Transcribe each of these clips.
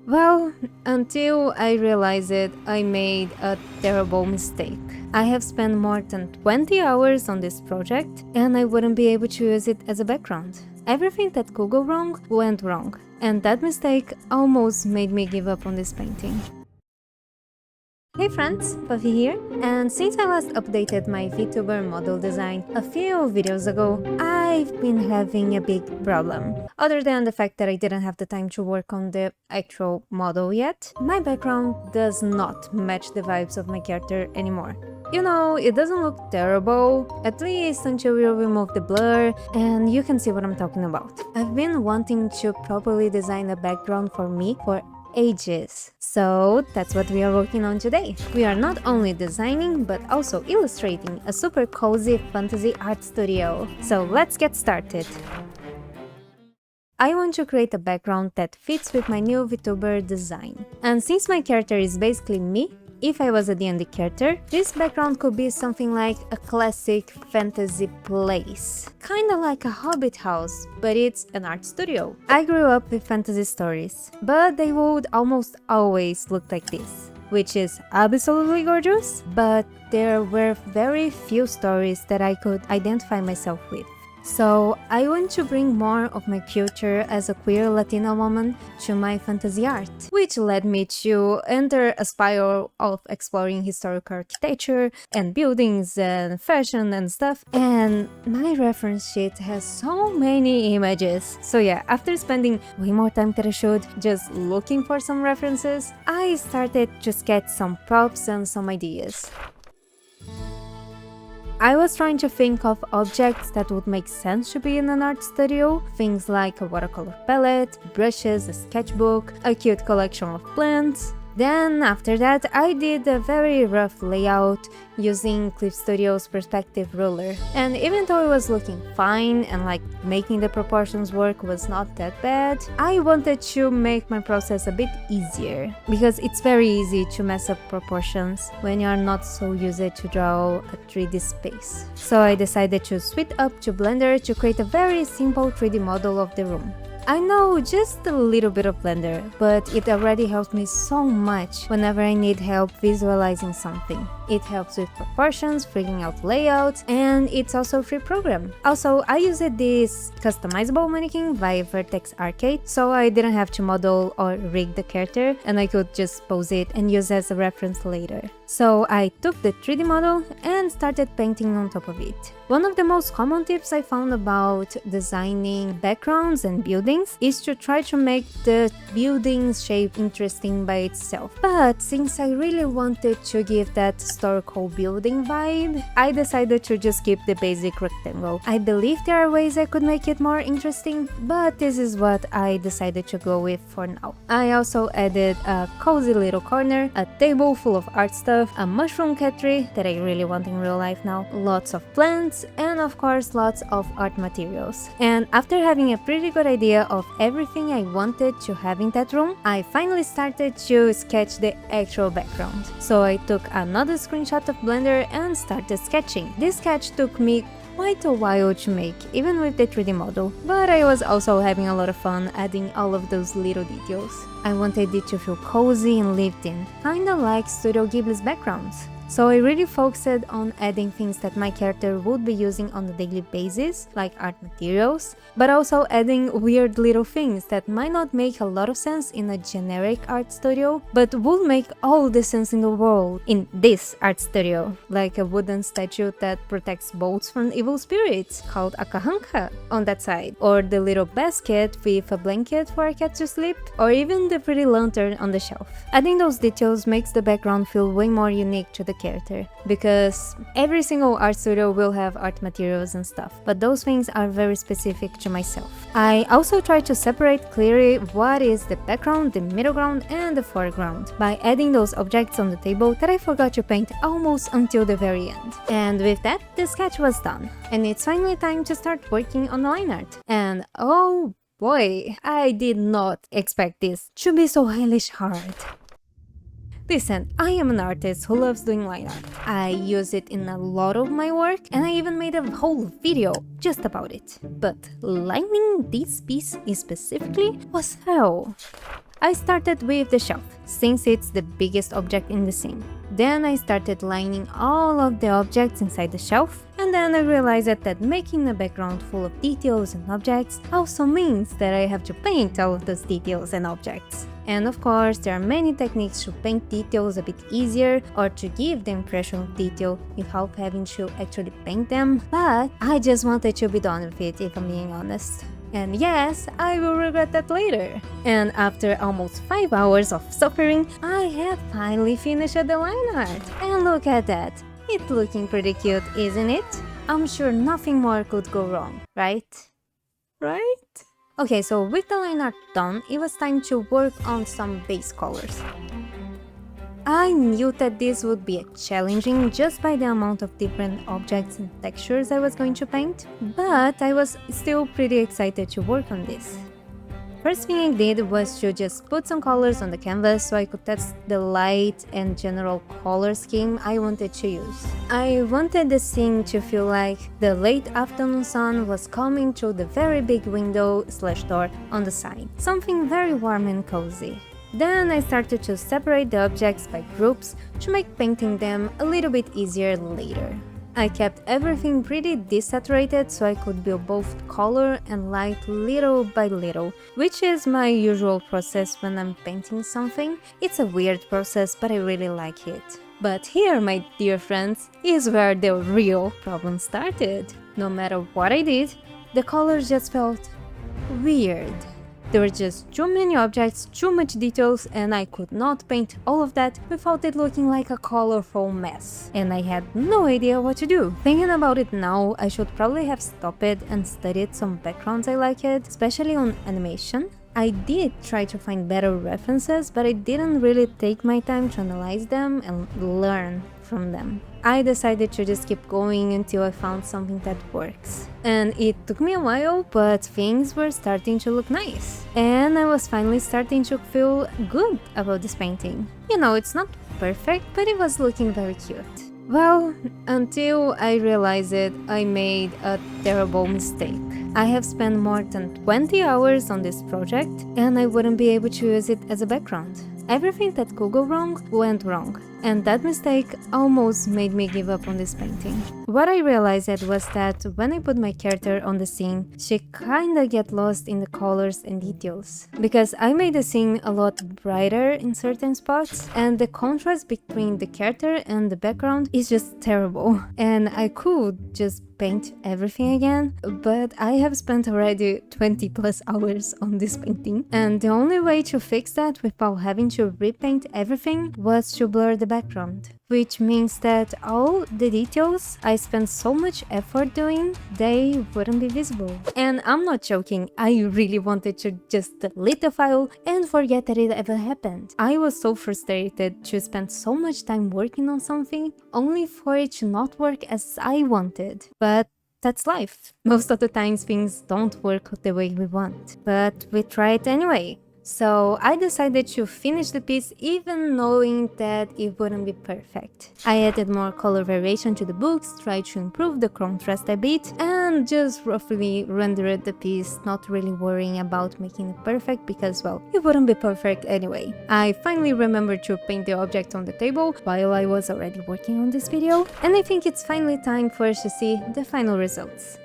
Well, until I realized it, I made a terrible mistake. I have spent more than 20 hours on this project and I wouldn't be able to use it as a background. Everything that could go wrong went wrong, and that mistake almost made me give up on this painting. Hey friends, Puffy here, and since I last updated my VTuber model design a few videos ago, I've been having a big problem. Other than the fact that I didn't have the time to work on the actual model yet, my background does not match the vibes of my character anymore. You know, it doesn't look terrible, at least until we remove the blur, and you can see what I'm talking about. I've been wanting to properly design a background for me for ages. So that's what we are working on today. We are not only designing but also illustrating a super cozy fantasy art studio. So let's get started. I want to create a background that fits with my new VTuber design. And since my character is basically me, if I was a D&D character, this background could be something like a classic fantasy place. Kinda like a hobbit house, but it's an art studio. I grew up with fantasy stories, but they would almost always look like this, which is absolutely gorgeous, but there were very few stories that I could identify myself with. So I want to bring more of my culture as a queer Latina woman to my fantasy art, which led me to enter a spiral of exploring historical architecture and buildings and fashion and stuff, and my reference sheet has so many images. So yeah, after spending way more time than I should just looking for some references, I started to sketch some props and some ideas. I was trying to think of objects that would make sense to be in an art studio, things like a watercolor palette, brushes, a sketchbook, a cute collection of plants. Then after that, I did a very rough layout using Clip Studio's perspective ruler. And even though it was looking fine and like making the proportions work was not that bad, I wanted to make my process a bit easier, because it's very easy to mess up proportions when you are not so used to draw a 3D space. So I decided to switch up to Blender to create a very simple 3D model of the room. I know just a little bit of Blender, but it already helps me so much whenever I need help visualizing something. It helps with proportions, figuring out layouts, and it's also a free program. Also, I used this customizable mannequin via Vertex Arcade, so I didn't have to model or rig the character, and I could just pose it and use as a reference later. So I took the 3D model and started painting on top of it. One of the most common tips I found about designing backgrounds and buildings is to try to make the building's shape interesting by itself. But since I really wanted to give that historical building vibe, I decided to just keep the basic rectangle. I believe there are ways I could make it more interesting, but this is what I decided to go with for now. I also added a cozy little corner, a table full of art stuff, a mushroom cat tree that I really want in real life now, lots of plants, and of course lots of art materials. And after having a pretty good idea of everything I wanted to have in that room, I finally started to sketch the actual background. So I took another screenshot of Blender and started sketching. This sketch took me quite a while to make, even with the 3D model, but I was also having a lot of fun adding all of those little details. I wanted it to feel cozy and lived in, kinda like Studio Ghibli's backgrounds. So I really focused on adding things that my character would be using on a daily basis, like art materials, but also adding weird little things that might not make a lot of sense in a generic art studio, but would make all the sense in the world in this art studio, like a wooden statue that protects boats from evil spirits, called a kahanka on that side, or the little basket with a blanket for a cat to sleep, or even the pretty lantern on the shelf. Adding those details makes the background feel way more unique to the character, because every single art studio will have art materials and stuff, but those things are very specific to myself. I also try to separate clearly what is the background, the middle ground, and the foreground by adding those objects on the table that I forgot to paint almost until the very end. And with that, the sketch was done, and it's finally time to start working on the line art. And oh boy, I did not expect this to be so hellish hard. Listen, I am an artist who loves doing line art. I use it in a lot of my work, and I even made a whole video just about it. But lining this piece specifically was hell. I started with the shelf, since it's the biggest object in the scene. Then I started lining all of the objects inside the shelf, and then I realized that making a background full of details and objects also means that I have to paint all of those details and objects. And of course, there are many techniques to paint details a bit easier or to give the impression of detail without having to actually paint them, but I just wanted to be done with it, if I'm being honest. And yes, I will regret that later. And after almost 5 hours of suffering, I have finally finished the line art. And look at that. It's looking pretty cute, isn't it? I'm sure nothing more could go wrong, right? Right? Okay, so with the line art done, it was time to work on some base colors. I knew that this would be challenging just by the amount of different objects and textures I was going to paint, but I was still pretty excited to work on this. First thing I did was to just put some colors on the canvas so I could test the light and general color scheme I wanted to use. I wanted the scene to feel like the late afternoon sun was coming through the very big window/door on the side, something very warm and cozy. Then I started to separate the objects by groups to make painting them a little bit easier later. I kept everything pretty desaturated so I could build both color and light little by little, which is my usual process when I'm painting something. It's a weird process, but I really like it. But here, my dear friends, is where the real problem started. No matter what I did, the colors just felt weird. There were just too many objects, too much details, and I could not paint all of that without it looking like a colorful mess. And I had no idea what to do. Thinking about it now, I should probably have stopped and studied some backgrounds I liked, especially on animation. I did try to find better references, but I didn't really take my time to analyze them and learn from them. I decided to just keep going until I found something that works. And it took me a while, but things were starting to look nice. And I was finally starting to feel good about this painting. You know, it's not perfect, but it was looking very cute. Well, until I realized it, I made a terrible mistake. I have spent more than 20 hours on this project, and I wouldn't be able to use it as a background. Everything that could go wrong went wrong, and that mistake almost made me give up on this painting. What I realized was that when I put my character on the scene, she kinda get lost in the colors and details. Because I made the scene a lot brighter in certain spots, and the contrast between the character and the background is just terrible. And I could just paint everything again, but I have spent already 20 plus hours on this painting, and the only way to fix that without having to repaint everything was to blur the background, which means that all the details I spent so much effort doing, they wouldn't be visible. And I'm not joking, I really wanted to just delete the file and forget that it ever happened. I was so frustrated to spend so much time working on something only for it to not work as I wanted. But that's life. Most of the times things don't work the way we want, but we try it anyway. So I decided to finish the piece even knowing that it wouldn't be perfect. I added more color variation to the books, tried to improve the contrast a bit, and just roughly rendered the piece, not really worrying about making it perfect because, well, it wouldn't be perfect anyway. I finally remembered to paint the object on the table while I was already working on this video, and I think it's finally time for us to see the final results.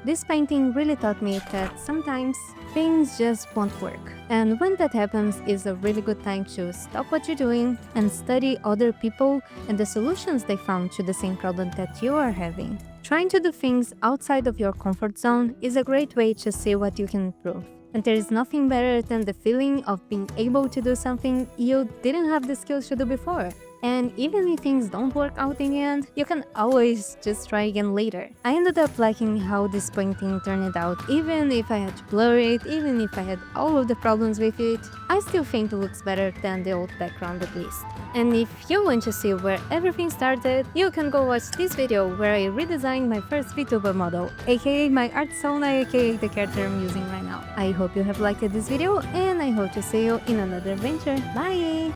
This painting really taught me that sometimes things just won't work. And when that happens, it's a really good time to stop what you're doing and study other people and the solutions they found to the same problem that you are having. Trying to do things outside of your comfort zone is a great way to see what you can improve. And there is nothing better than the feeling of being able to do something you didn't have the skills to do before. And even if things don't work out in the end, you can always just try again later. I ended up liking how this painting turned out, even if I had to blur it, even if I had all of the problems with it. I still think it looks better than the old background at least. And if you want to see where everything started, you can go watch this video where I redesigned my first VTuber model, aka my art sauna, aka the character I'm using right now. I hope you have liked this video, and I hope to see you in another adventure. Bye!